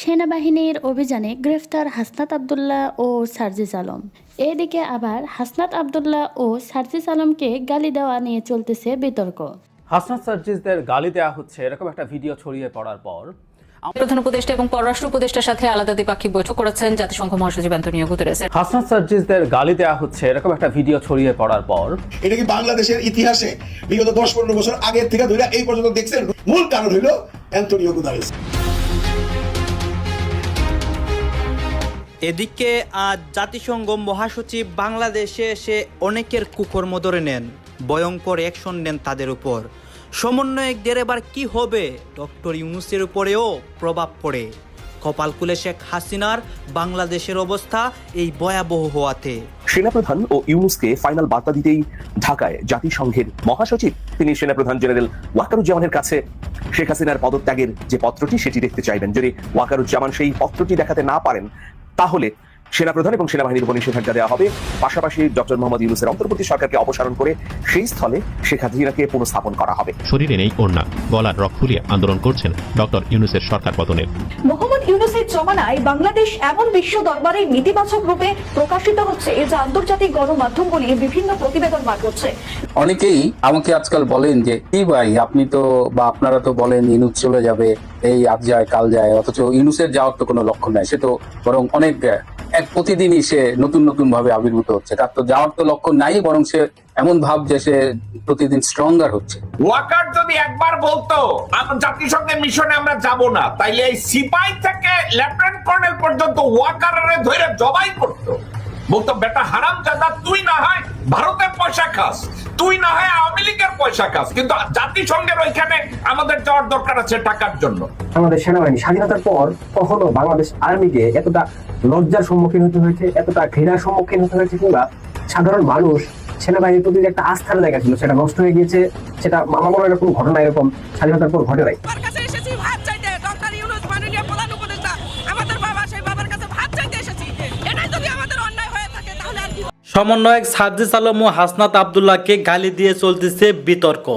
সেনাবাহিনীর অভিযানে গ্রেফতার হাসনাত আবদুল্লাহ ও সার্জিস আলম। এদিকে আবার হাসনাত আবদুল্লাহ ও সার্জিস আলমকে গালি দেওয়া নিয়ে চলতেছে বিতর্ক। হাসনাত সার্জিসদের গালি দেওয়া হচ্ছে এরকম একটা ভিডিও ছড়িয়ে পড়ার পর প্রধান উপদেষ্টা এবং পররাষ্ট্র উপদেষ্টার সাথে আলাদা দ্বিপাক্ষিক বৈঠক করেছেন জাতিসংঘ মহাসচিব অ্যান্টোনিও গুতেরেস। হাসনাত সার্জিসদের গালি দেওয়া হচ্ছে এরকম একটা ভিডিও ছড়িয়ে পড়ার পর এটা কি বাংলাদেশের ইতিহাসে বিগত 10-15 বছর আগের থেকে ধরে এই পর্যন্ত দেখছেন? মূল কারণ হলো অ্যান্টোনিও গুতেরেস। এদিকে আজ জাতিসংঘ মহাসচিব বাংলাদেশে এসে অনেকের কুকর্ম ধরে নেন, ভয়ঙ্কর অ্যাকশন নেন তাদের উপর। সমন্বয়কদের এবার কি হবে? ডক্টর ইউনূসের উপরেও প্রভাব পড়ে। কপাল খুলে শেখ হাসিনার বাংলাদেশের অবস্থা এই ভয়াবহ হওয়াতে সেনাপ্রধান ও ইউনূসকে ফাইনাল বার্তা দিতেই ঢাকায় জাতিসংঘের মহাসচিব তিনি সেনাপ্রধান জেনারেল ওয়াকারুজ্জামানের কাছে শেখ হাসিনার পদত্যাগের যে পত্রটি সেটি দেখতে চাইবেন। যদি ওয়াকারুজ্জামান সেই পত্রটি দেখাতে না পারেন তাহলে সেনাপ্রধান এবং সেনাবাহিনীর উপর নিষেধাজ্ঞা দেওয়া হবে। পাশাপাশি ডক্টর মোহাম্মদ ইউনূসের অন্তর্বর্তী সরকারকে অপসারণ করে সেই স্থলে শেখ হাসিনাকে পুনঃস্থাপন করা হবে। শরীরে নেই ওড়না, গলার রক ফুলিয়ে আন্দোলন করছেন ডক্টর ইউনূসের সরকার পতনের। মোহাম্মদ ইউনূসের জমানায় বাংলাদেশ এমন বিশ্ব দরবারে নেতিবাচক রূপে প্রকাশিত হচ্ছে যা আন্তর্জাতিক গণমাধ্যমগুলি বিভিন্ন প্রতিবেদন বার করছে। অনেকেই আমাকে আজকাল বলেন যে কি ভাই, আপনি তো বা আপনারা তো বলেন ইউনূস চলে যাবে, এই আজ যায় কাল যায়, অথচ ইউনূসের যাওয়ার তো কোনো লক্ষণ নাই। সে তো বরং অনেক প্রতিদিনই সে নতুন নতুন ভাবে আবির্ভূত হচ্ছে। তার তো যাওয়ার তো লক্ষণ নাই, বরং সে এমন ভাব যে সে প্রতিদিন স্ট্রঙ্গার হচ্ছে। ওয়াকার যদি একবার বলতো জাতিসংঘের মিশনে আমরা যাব না, তাইলে এই সিপাহি থেকে লেফটেন্যান্ট কর্নেল পর্যন্ত ওয়াকারে ধরে জবাই করতো। বলতো বেটা হারামজাদা, তুই না হয় ভারতের পয়সা খাস, তুই না হয় আওয়ামী লীগের পয়সা খাস, কিন্তু জাতিসংঘের ওইখানে আমাদের যাওয়ার দরকার আছে টাকার জন্য। আমাদের সেনাবাহিনী স্বাধীনতার পর কখনো বাংলাদেশ আর্মিকে এতটা লজ্জার সম্মুখীন হতে হয়েছে, এতটা ঘৃণার সম্মুখীন হতে হয়েছে, কিংবা সাধারণ মানুষ সেনাবাহিনীর প্রতি একটা আস্থার জায়গা ছিল সেটা নষ্ট হয়ে গিয়েছে। সেটা আমার মনে হয় এরকম ঘটনা এরকম স্বাধীনতার পর ঘটে নাই। সমন্বয়ক সার্জিস আলম ও হাসনাত আবদুল্লাহকে গালি দিয়ে চলতেছে বিতর্ক।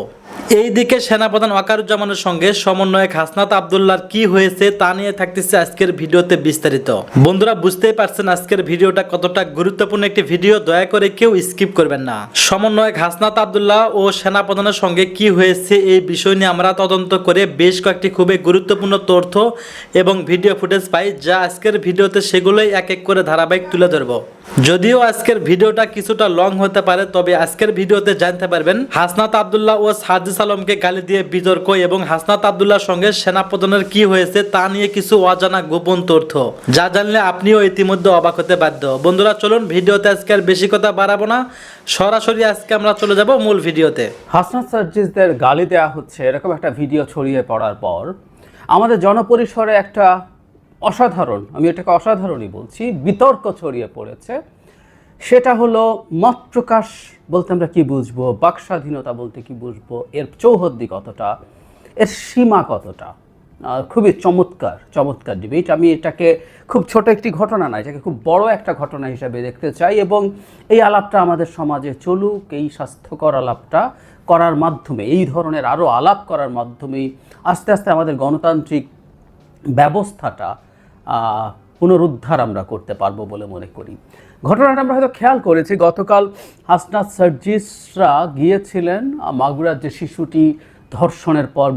এইদিকে সেনাপ্রধান ওয়াকারুজ্জামানের সঙ্গে সমন্বয়ক হাসনাত আবদুল্লাহর কি হয়েছে তা নিয়ে থাকতেছে আজকের ভিডিওতে বিস্তারিত। বন্ধুরা, বুঝতেই পারছেন আজকের ভিডিওটা কতটা গুরুত্বপূর্ণ একটি ভিডিও, দয়া করে কেউ স্কিপ করবেন না। সমন্বয়ক হাসনাত আবদুল্লাহ ও সেনাপ্রধানের সঙ্গে কি হয়েছে এই বিষয় নিয়ে আমরা তদন্ত করে বেশ কয়েকটি খুবই গুরুত্বপূর্ণ তথ্য এবং ভিডিও ফুটেজ পাই, যা আজকের ভিডিওতে সেগুলোই এক এক করে ধারাবাহিক তুলে ধরবো। যদিও আজকের ভিডিওটা কিছুটা লং হতে পারে, তবে আজকের ভিডিওতে জানতে পারবেন হাসনাত আবদুল্লাহ ও সার্জিস আলমকে গালি দিয়ে বিতর্ক এবং হাসনাত আবদুল্লাহর সঙ্গে সেনাপ্রধানের কি হয়েছে তা নিয়ে কিছু অজানা গোপন তথ্য, যা জানলে আপনিও ইতিমধ্যে অবাক হতে বাধ্য। বন্ধুরা, চলুন ভিডিওতে আজকে আর বেশি কথা বাড়াবো না, সরাসরি আজকে আমরা চলে যাব মূল ভিডিওতে। হাসনাত সার্জিসদের গালি দেওয়া হচ্ছে এরকম একটা ভিডিও ছড়িয়ে পড়ার পর আমাদের জনপরিসরে একটা অসাধারণ, আমি এটাকে অসাধারণই বলছি, বিতর্ক ছড়িয়ে পড়েছে। সেটা হলো মত প্রকাশ বলতে আমরা কি বুঝবো, বাক স্বাধীনতা বলতে কি বুঝবো, এর চৌহদ্দি কতটা, এর সীমা কতটা। খুবই চমৎকার ডিবেট। আমি এটাকে খুব ছোট একটি ঘটনা না, এটাকে খুব বড় একটা ঘটনা হিসেবে দেখতে চাই এবং এই আলাপটা আমাদের সমাজে চলুক। এই স্বাস্থ্যকর আলাপটা করার মাধ্যমে, এই ধরনের আরও আলাপ করার মাধ্যমেই আস্তে আস্তে আমাদের গণতান্ত্রিক ব্যবস্থাটা পুনরুদ্ধার আমরা করতে পারবো বলে মনে করি। ঘটনাটা আমরা হয়তো খেয়াল করেছি, গতকাল হাসনাত সার্জিসরা গিয়েছিলেন মাগুরার যে শিশুটি ধর্ষণের পর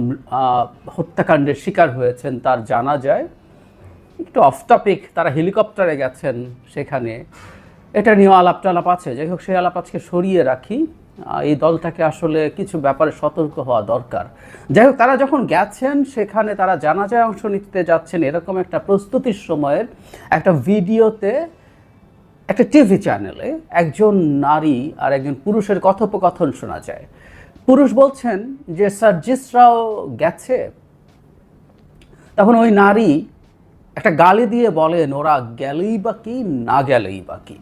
হত্যাকাণ্ডের শিকার হয়েছেন তার জানাজায়। একটু অফ টপিক, তারা হেলিকপ্টারে গেছেন সেখানে, এটা নিয়েও আলাপ আছে। যাই হোক, সেই আলাপ আজকে সরিয়ে রাখি। এই দলটাকে আসলে কিছু ব্যাপারে সতর্ক হওয়া দরকার। যাই হোক, তারা যখন গেছেন সেখানে তারা জানাজায় অংশ নিতে যাচ্ছেন, এরকম একটা প্রস্তুতির সময়ের একটা ভিডিওতে একটা টিভি চ্যানেলে একজন নারী আর একজন পুরুষের কথোপকথন শোনা যায়। পুরুষ বলছেন যে সার্জিসরাও গেছে, তখন ওই নারী একটা গালি দিয়ে বলেন ওরা গেলেই বা কি, না গেলেই বা কি।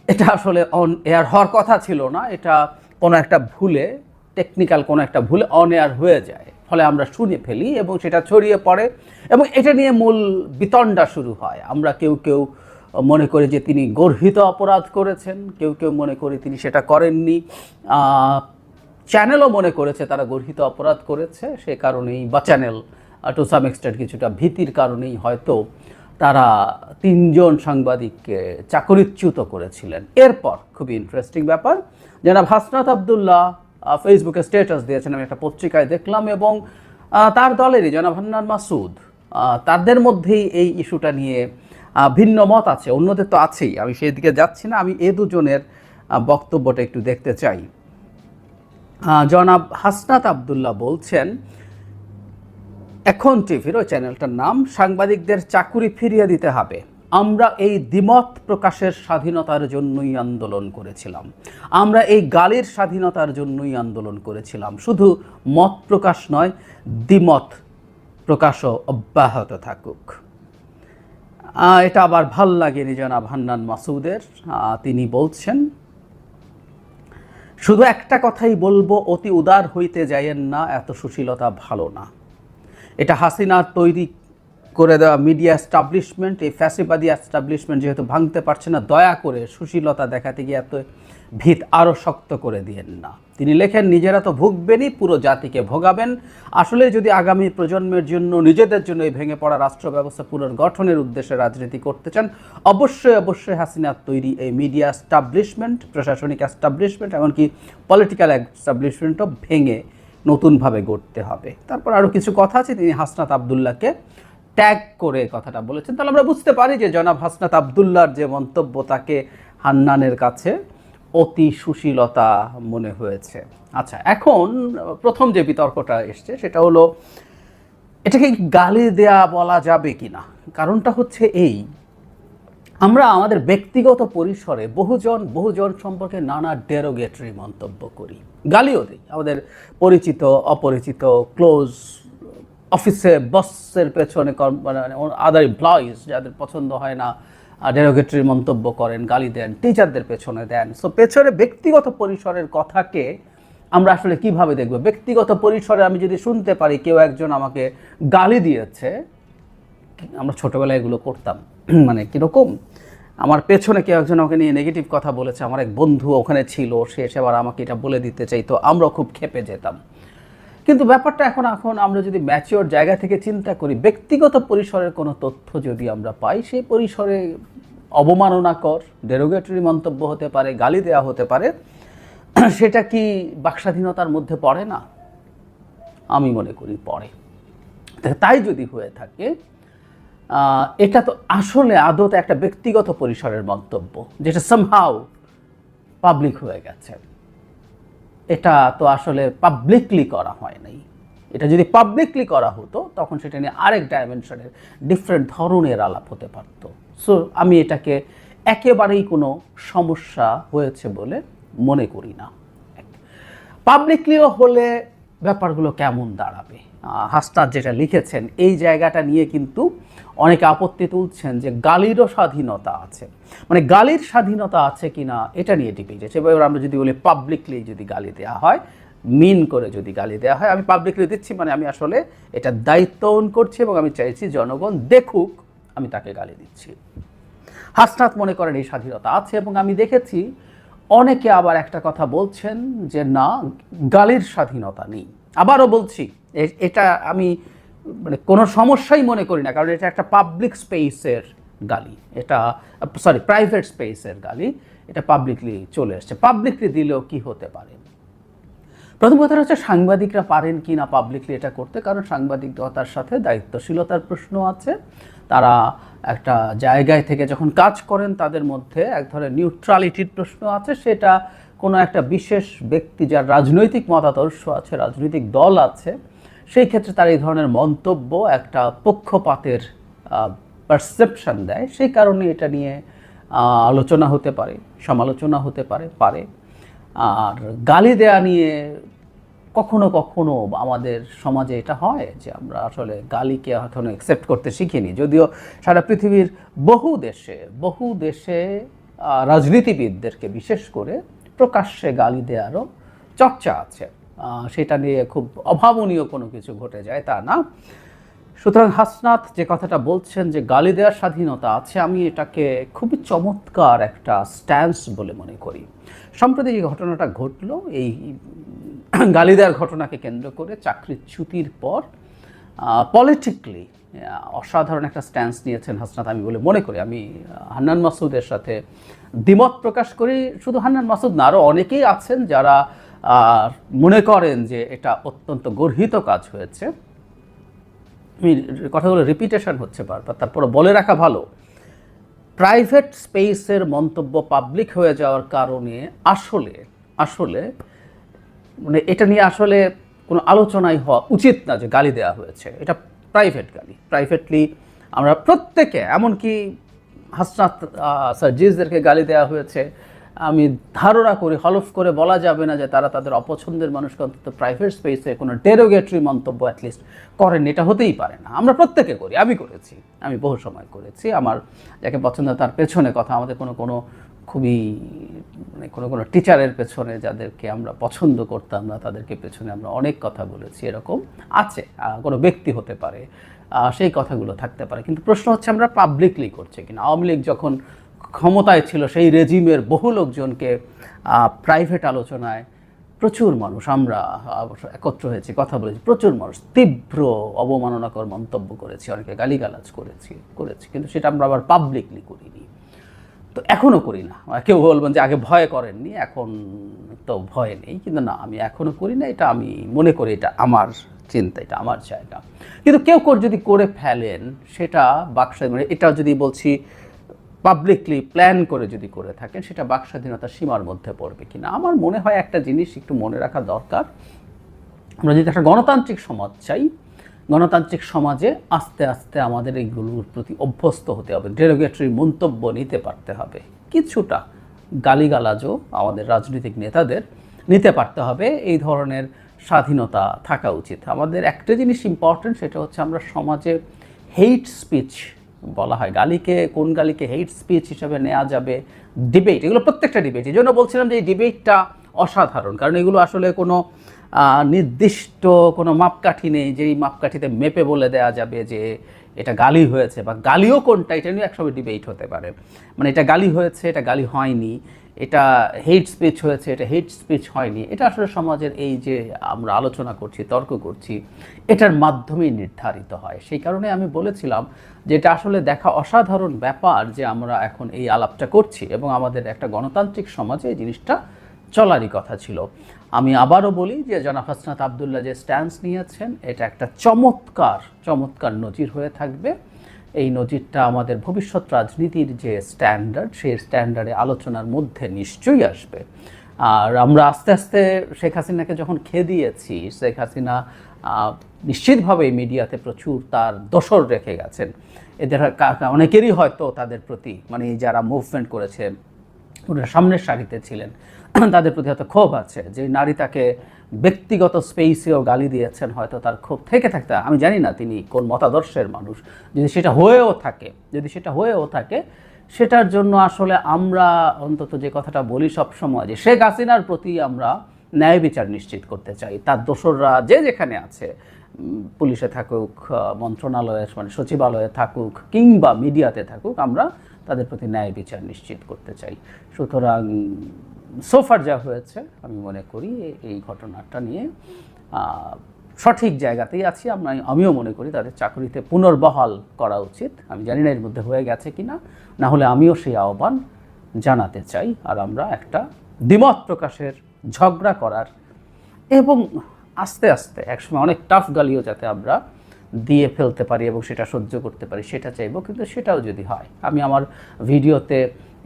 এটা আসলে অন এয়ার হওয়ার কথা ছিল না, এটা কোনো একটা ভুলে, টেকনিক্যাল কোনো একটা ভুলে অন এয়ার হয়ে যায়, ফলে আমরা শুনে ফেলি এবং সেটা ছড়িয়ে পড়ে এবং এটা নিয়ে মূল বিতণ্ডা শুরু হয়। আমরা কেউ মনে করি যে তিনি গর্হিত অপরাধ করেছেন, কেউ মনে করি তিনি সেটা করেননি। চ্যানেলও মনে করেছে তারা গর্হিত অপরাধ করেছে, সে কারণেই বা চ্যানেল টু সাম এক্সটেন্ট কিছুটা ভীতির কারণেই হয়তো তারা 3 জন সাংবাদিককে চাকরিচ্যুত করেছিলেন। এরপর খুবই ইন্টারেস্টিং ব্যাপার, জনাব হাসনাত আবদুল্লাহ ফেসবুকে স্ট্যাটাস দিয়েছেন, আমি একটা পত্রিকায় দেখলাম, এবং তার দলেরই জনাব হান্নান মাসুদ, তাদের মধ্যেই এই ইস্যুটা নিয়ে ভিন্ন মত আছে, অন্যদের তো আছেই, আমি সেই দিকে যাচ্ছি না, আমি এই দুজনের বক্তব্যটা একটু দেখতে চাই। জনাব হাসনাত আবদুল্লাহ বলছেন, এখন টিভির ওই চ্যানেলটার নাম, সাংবাদিকদের চাকুরি ফিরিয়ে দিতে হবে। আমরা এই দ্বিমত প্রকাশের স্বাধীনতার জন্যই আন্দোলন করেছিলাম, আমরা এই গালির স্বাধীনতার জন্যই আন্দোলন করেছিলাম। শুধু মত প্রকাশ নয়, দ্বিমত প্রকাশও অব্যাহত থাকুক। এটা আবার ভাল লাগেনি জনাব হান্নান মাসুদের। তিনি বলছেন, শুধু একটা কথাই বলবো, অতি উদার হইতে যাইয়েন না, এত সুশীলতা ভালো না। এটা হাসিনার তৈরি করে দেওয়া মিডিয়া এস্টাবলিশমেন্ট, এই ফ্যাসিবাদী এস্টাবলিশমেন্ট যেহেতু ভাঙতে পারছে না, দয়া করে সুশীলতা দেখাতে গিয়ে এত ভিত আরও শক্ত করে দিয়েন না। তিনি লেখেন, নিজেরা তো ভুগবেনই, পুরো জাতিকে ভোগাবেন। আসলে যদি আগামী প্রজন্মের জন্য, নিজেদের জন্য এই ভেঙে পড়া রাষ্ট্র ব্যবস্থা পুনর্গঠনের উদ্দেশ্যে রাজনীতি করতে চান, অবশ্যই অবশ্যই হাসিনার তৈরি এই মিডিয়া এস্টাবলিশমেন্ট, প্রশাসনিক এস্টাবলিশমেন্ট, এমনকি পলিটিক্যাল এস্টাবলিশমেন্টও ভেঙে নতুনভাবে গড়তে হবে। তারপর আরও কিছু কথা আছে, তিনি হাসনাত আবদুল্লাহকে ট্যাগ করে কথাটা বলেছেন। তাহলে আমরা বুঝতে পারি যে জনাব হাসনাত আবদুল্লাহর যে মন্তব্য, তাকে হান্নানের কাছে অতি সুশীলতা মনে হয়েছে। আচ্ছা, এখন প্রথম যে বিতর্কটা এসছে সেটা হলো, এটাকে গালি দেয়া বলা যাবে কি না। কারণটা হচ্ছে এই, আমরা আমাদের ব্যক্তিগত পরিসরে বহুজন সম্পর্কে নানা ডেরোগেটরি মন্তব্য করি, গালিও দিই। আমাদের পরিচিত, অপরিচিত, ক্লোজ, অফিসে বসের পেছনে, আদার এমপ্লয়িজ যাদের পছন্দ হয় না, ডেরোগেটরি মন্তব্য করেন, গালি দেন, টিচারদের পেছনে দেন। সো পেছনে ব্যক্তিগত পরিসরের কথাকে আমরা আসলে কিভাবে দেখব? ব্যক্তিগত পরিসরে আমি যদি শুনতে পারি কেউ একজন আমাকে গালি দিয়েছে, আমরা ছোটোবেলায় এগুলো করতাম, মানে কীরকম, আমার পেছনে কেউ একজন আমাকে নিয়ে নেগেটিভ কথা বলেছে, আমার এক বন্ধু ওখানে ছিল, সে এসে আমাকে এটা বলে দিতে চাইতো, আমরা খুব ক্ষেপে যেতাম। কিন্তু ব্যাপারটা এখন আমরা যদি ম্যাচিওর জায়গা থেকে চিন্তা করি, ব্যক্তিগত পরিসরের কোনো তথ্য যদি আমরা পাই, সেই পরিসরে অবমাননাকর ডেরোগেটরি মন্তব্য হতে পারে, গালি দেওয়া হতে পারে, সেটা কি বাকস্বাধীনতার মধ্যে পড়ে না? আমি মনে করি পড়ে। তাই যদি হয়ে থাকে, এটা তো আসলে আদতে একটা ব্যক্তিগত পরিসরের মন্তব্য, যেটা সামহাউ পাবলিক হয়ে গেছে। এটা তো আসলে পাবলিকলি করা হয় নাই। এটা যদি পাবলিকলি করা হতো, তখন সেটা নিয়ে আরেক ডাইমেনশনের ডিফারেন্ট ধরনের আলাপ হতে পারত। সো আমি এটাকে একেবারেই কোনো সমস্যা হয়েছে বলে মনে করি না। পাবলিকলিও হলে ব্যাপারগুলো কেমন দাঁড়াবে? হাসনাত যেটা লিখেছেন, এই জায়গাটা নিয়ে কিন্তু অনেকে আপত্তি তুলছেন যে গালিরও স্বাধীনতা আছে, মানে গালির স্বাধীনতা আছে কিনা এটা নিয়ে ডিবেট আছে। এবার আমরা যদি বলি পাবলিকলি যদি গালি দেওয়া হয়, মিন করে যদি গালি দেওয়া হয়, আমি পাবলিকলি দিচ্ছি মানে আমি আসলে এটা দায়িত্ব ওন করছি এবং আমি চাইছি জনগণ দেখুক আমি তাকে গালি দিচ্ছি। হাসনাত মনে করেন এই স্বাধীনতা আছে, এবং আমি দেখেছি অনেকে আবার একটা কথা বলছেন যে না, গালির স্বাধীনতা নেই। আবারও বলছি, এটা আমি মানে কোনো সমস্যাই মনে করি না, কারণ এটা একটা পাবলিক স্পেসের গালি, এটা প্রাইভেট স্পেসের গালি, এটা পাবলিকলি চলে এসছে। পাবলিকলি দিলেও কি হতে পারে? প্রথম কথা হচ্ছে সাংবাদিকরা পারেন কি না পাবলিকলি এটা করতে, কারণ সাংবাদিকতার সাথে দায়িত্বশীলতার প্রশ্ন আছে। তারা একটা জায়গায় থেকে যখন কাজ করেন, তাদের মধ্যে এক ধরনের নিউট্রালিটির প্রশ্ন আছে। সেটা কোনো একটা বিশেষ ব্যক্তি যার রাজনৈতিক মতাদর্শ আছে, রাজনৈতিক দল আছে, সেই ক্ষেত্রে তার এই ধরনের মন্তব্য একটা পক্ষপাতের পারসেপশন দেয়। সেই কারণে এটা নিয়ে আলোচনা হতে পারে, সমালোচনা হতে পারে। আর গালি দেয়া নিয়ে কখনো কখনো আমাদের সমাজে এটা হয় যে আমরা আসলে গালিকে এখনো অ্যাকসেপ্ট করতে শিখিনি, যদিও সারা পৃথিবীর বহু দেশে রাজনীতিবিদদেরকে বিশেষ করে প্রকাশ্যে গালি দেওয়ারও চর্চা আছে। সেটা নিয়ে খুব অভাবনীয় কোনো কিছু ঘটে যায় তা না। সুতরাং হাসনাত যে কথাটা বলছেন যে গালি দেওয়ার স্বাধীনতা আছে, আমি এটাকে খুবই চমৎকার একটা স্ট্যান্স বলে মনে করি। সম্প্রতি যে ঘটনাটা ঘটলো, এই গালি দেওয়ার ঘটনাকে কেন্দ্র করে চাকরিচ্যুতির পর পলিটিক্যালি অসাধারণ একটা স্ট্যান্স নিয়েছেন হাসনাত, আমি বলে মনে করি। আমি হান্নান মাসুদের সাথে দ্বিমত প্রকাশ করি। শুধু হান্নান মাসুদ না, আরও অনেকেই আছেন যারা মনে করেন যে এটা অত্যন্ত গর্হিত কাজ হয়েছে। আমি কথাগুলো রিপিটেশন হচ্ছে বারবার, তারপরে বলে রাখা ভালো, প্রাইভেট স্পেসের মন্তব্য পাবলিক হয়ে যাওয়ার কারণে আসলে মানে এটা নিয়ে আসলে কোনো আলোচনাই হওয়া উচিত না যে গালি দেওয়া হয়েছে। এটা প্রাইভেট গালি, প্রাইভেটলি আমরা প্রত্যেকে, এমনকি হাসনাত সার্জিসদেরকে গালি দেওয়া হয়েছে। আমি ধারণা করি, হলফ করে বলা যাবে না যে তারা তাদের অপছন্দের মানুষকে অন্তত প্রাইভেট স্পেসে কোনো ডেরোগেটরি মন্তব্য অ্যাটলিস্ট করেন। এটা হতেই পারে না, আমরা প্রত্যেকে করি, আমি করেছি, আমি বহু সময় করেছি। আমার যাকে পছন্দ তার পেছনে কথা, আমাদের কোনো খুবই মানে কোনো টিচারের পেছনে যাদেরকে আমরা পছন্দ করতাম না তাদেরকে পেছনে আমরা অনেক কথা বলেছি, এরকম আছে। কোনো ব্যক্তি হতে পারে, সেই কথাগুলো থাকতে পারে, কিন্তু প্রশ্ন হচ্ছে আমরা পাবলিকলি করছি কিনা। আওয়ামী লীগ যখন ক্ষমতায় ছিল সেই রেজিমের বহু লোকজনকে প্রাইভেট আলোচনায় প্রচুর মানুষ আমরা একত্র হয়েছি, কথা বলেছি, প্রচুর মানুষ তীব্র অবমাননাকর মন্তব্য করেছি, অনেকে গালিগালাজ করেছি, কিন্তু সেটা আমরা আবার পাবলিকলি করিনি। তো এখনও করি না। কেউ বলবেন যে আগে ভয় করেননি, এখন তো ভয় নেই, কিন্তু না, আমি এখনও করি না। এটা আমি মনে করি এটা আমার চিন্তা, এটা আমার জায়গা। কিন্তু কেউ যদি করে ফেলেন সেটা বাকস্বাধীনতা, এটা যদি বলছি পাবলিকলি প্ল্যান করে যদি করে থাকেন সেটা বাকস্বাধীনতার সীমার মধ্যে পড়বে কিনা। আমার মনে হয় একটা জিনিস একটু মনে রাখা দরকার, আমরা যদি একটা গণতান্ত্রিক সমাজ চাই, গণতান্ত্রিক সমাজে আস্তে আস্তে আমাদের এইগুলোর প্রতি অভ্যস্ত হতে হবে, ডেরোগেটরি মন্তব্য নিতে পারতে হবে, কিছুটা গালিগালাজও আমাদের রাজনৈতিক নেতাদের নিতে পারতে হবে। এই ধরনের স্বাধীনতা থাকা উচিত। আমাদের একটা জিনিস ইম্পর্টেন্ট, সেটা হচ্ছে আমরা সমাজে হেইট স্পিচ বলা হয়, কোন গালিকে হেইট স্পিচ হিসাবে নেওয়া যাবে, ডিবেট, এগুলো প্রত্যেকটা ডিবেট। এই জন্য বলছিলাম যে এই ডিবেটটা অসাধারণ, কারণ এগুলো আসলে কোনো নির্দিষ্ট কোনো মাপকাঠি নেই যেই মাপকাঠিতে মেপে বলে দেওয়া যাবে যে এটা গালি হয়েছে, বা গালিও কোনটা এটা নিয়ে একসময় ডিবেট হতে পারে। মানে এটা গালি হয়েছে, এটা গালি হয়নি, এটা হেইট স্পিচ হয়েছে, এটা হেইট স্পিচ হয়নি, এটা আসলে সমাজের এই যে আমরা আলোচনা করছি, তর্ক করছি, এটার মাধ্যমেই নির্ধারিত হয়। সেই কারণে আমি বলেছিলাম যে এটা আসলে দেখা অসাধারণ ব্যাপার যে আমরা এখন এই আলাপটা করছি, এবং আমাদের একটা গণতান্ত্রিক সমাজে এই জিনিসটা চলারই কথা ছিল। আমি আবারও বলি যে জনাব হাসনাত আবদুল্লাহ যে স্ট্যান্স নিয়েছেন এটা একটা চমৎকার নজির হয়ে থাকবে। এই নজিরটা আমাদের ভবিষ্যৎ রাজনীতির যে স্ট্যান্ডার্ড, সেই স্ট্যান্ডার্ডে আলোচনার মধ্যে নিশ্চয়ই আসবে। আর আমরা আস্তে আস্তে শেখ হাসিনাকে যখন খেদিয়েছি, শেখ হাসিনা নিশ্চিতভাবেই মিডিয়াতে প্রচুর তার দোসর রেখে গেছেন। এদের অনেকেরই হয়তো তাদের প্রতি, মানে যারা মুভমেন্ট করেছে, ওরা সামনের সারিতে ছিলেন, তাদের প্রতি হয়তো ক্ষোভ আছে যে নারী তাকে ব্যক্তিগত স্পেসেও গালি দিয়েছেন, হয়তো তার ক্ষোভ থেকে থাকতে, আমি জানি না তিনি কোন মতাদর্শের মানুষ। যদি সেটা হয়েও থাকে সেটার জন্য আসলে আমরা অন্তত যে কথাটা বলি সবসময়, যে শেখ হাসিনার প্রতি আমরা ন্যায় বিচার নিশ্চিত করতে চাই। তার দোসররা যে যেখানে আছে, পুলিশে থাকুক, মন্ত্রণালয়ে মানে সচিবালয়ে থাকুক, কিংবা মিডিয়াতে থাকুক, আমরা তাদের প্রতি ন্যায় বিচার নিশ্চিত করতে চাই। সুতরাং সোফার যা হয়েছে আমি মনে করি এই ঘটনাটা নিয়ে সঠিক জায়গাতেই আছি। আমিও মনে করি তাদের চাকরিতে পুনর্বহাল করা উচিত। আমি জানি না এর মধ্যে হয়ে গেছে কিনা, না হলে আমিও সেই আহ্বান জানাতে চাই। আর আমরা একটা দ্বিমত প্রকাশের, ঝগড়া করার এবং আস্তে আস্তে একসময় অনেক টাফ গালিও যাতে আমরা দিয়ে ফেলতে পারি এবং সেটা সহ্য করতে পারি, সেটা চাইবো। কিন্তু সেটাও যদি হয়, আমি আমার ভিডিওতে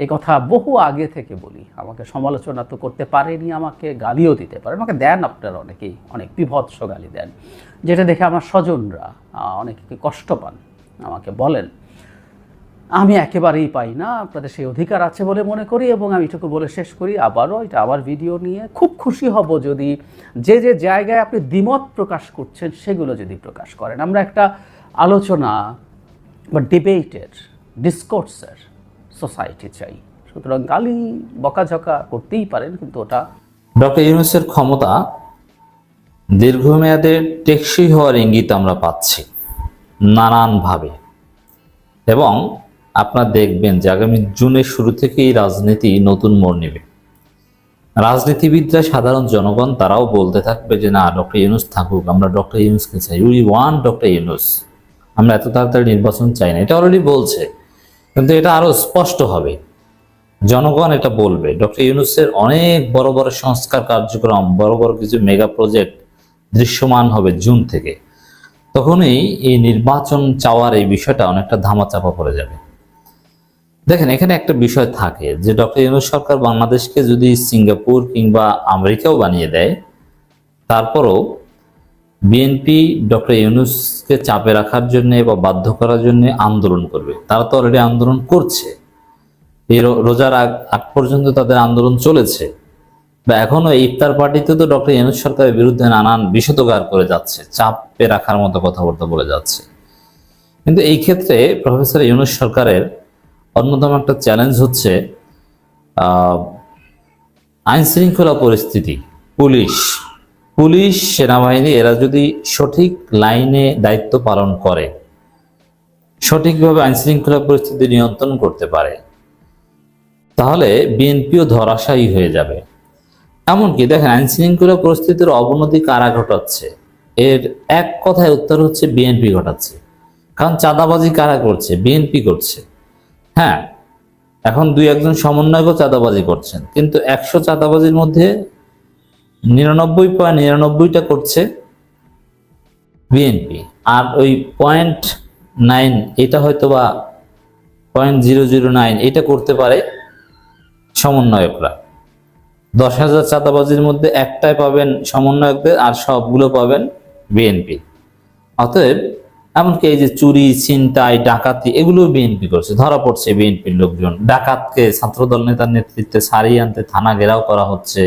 এই কথা বহু আগে থেকে বলি, আমাকে সমালোচনা তো করতে পারেনি, আমাকে গালিও দিতে পারে, আমাকে দেন আপনারা অনেকেই, অনেক বিভৎস গালি দেন, যেটা দেখে আমার স্বজনরা অনেকে কষ্ট পান, আমাকে বলেন। আমি একেবারেই পাই না, আপনাদের সেই অধিকার আছে বলে মনে করি। এবং আমি এটুকু বলে শেষ করি, আবারও এটা আবার ভিডিও নিয়ে খুব খুশি হব যদি যে জায়গায় আপনি দ্বিমত প্রকাশ করছেন সেগুলো যদি প্রকাশ করেন। আমরা একটা আলোচনা বা ডিবেটের, ডিসকোর্সের সোসাইটি চাই। সুতরাং গালি বকাঝকা করতেই পারেন, কিন্তু ওটা ডক্টর ইউনূসের ক্ষমতা দীর্ঘমেয়াদে টেকসই হওয়ার ইঙ্গিত আমরা পাচ্ছি নানানভাবে, এবং আপনারা দেখবেন যে আগামী জুনের শুরু থেকেই রাজনীতি নতুন মোড় নেবে। রাজনীতিবিদরা, সাধারণ জনগণ তারাও বলতে থাকবে যে না, ডক্টর ইউনূস থাকুক, আমরা ডক্টর ইউনূসকে চাই, উই ওয়ান্ট ডক্টর ইউনূস, আমরা এত তাড়াতাড়ি নির্বাচন চাই না। এটা অলরেডি বলছে, কিন্তু এটা আরো স্পষ্ট হবে, জনগণ এটা বলবে। ডক্টর ইউনূসের অনেক বড় বড় সংস্কার কার্যক্রম, বড় বড় কিছু মেগা প্রজেক্ট দৃশ্যমান হবে জুন থেকে। তখনই এই নির্বাচন চাওয়ার এই বিষয়টা অনেকটা ধামাচাপা পড়ে যাবে। দেখেন, এখানে একটা বিষয় থাকে যে ডক্টর ইউনূস সরকার বাংলাদেশকে যদি সিঙ্গাপুর কিংবা আমেরিকাও বানিয়ে দেয়, তারপরও বিএনপি ডক্টর ইউনূসকে চাপে রাখার জন্য বা বাধ্য করার জন্য আন্দোলন করবে। তারা তো অলরেডি আন্দোলন করছে, এই রোজার আগ পর্যন্ত তাদের আন্দোলন চলেছে, বা এখনো ইফতার পার্টিতে তো ডক্টর ইউনূস সরকারের বিরুদ্ধে নানান বিষোদগার করে যাচ্ছে, চাপে রাখার মতো কথাবার্তা বলে যাচ্ছে। কিন্তু এই ক্ষেত্রে প্রফেসর ইউনূস সরকারের অন্যতম একটা চ্যালেঞ্জ হচ্ছে আইন শৃঙ্খলা পরিস্থিতি। পুলিশ, সেনাবাহিনী এরা যদি সঠিক লাইনে দায়িত্ব পালন করে, সঠিকভাবে আইন শৃঙ্খলা পরিস্থিতি নিয়ন্ত্রণ করতে পারে, তাহলে বিএনপিও ধরাশায়ী হয়ে যাবে। এমনকি দেখেন, আইন শৃঙ্খলা পরিস্থিতির অবনতি কারা ঘটাচ্ছে, এর এক কথায় উত্তর হচ্ছে বিএনপি ঘটাচ্ছে। কারণ চাঁদাবাজি কারা করছে? বিএনপি করছে। হ্যাঁ, এখন 2-1 সমন্বয়কও চাঁদাবাজি করছেন, কিন্তু 100 চাঁদাবাজির মধ্যে 99.99টা করছে বিএনপি, আর ওই 0.9 এটা হয়তো বা 0.009 এটা করতে পারে সমন্বয়করা। 10,000 চাঁদাবাজির মধ্যে একটাই পাবেন সমন্বয়কদের, আর সবগুলো পাবেন বিএনপি। অতএব এমনকি এই যে চুরি, ছিনতাই, ডাকাতি, এগুলো বিএনপি করছে, ধরা পড়ছে বিএনপির লোকজন। ডাকাতকে ছাত্রদল নেতার নেতৃত্বে ছাড়িয়ে আনতে থানা ঘেরাও করা হচ্ছে।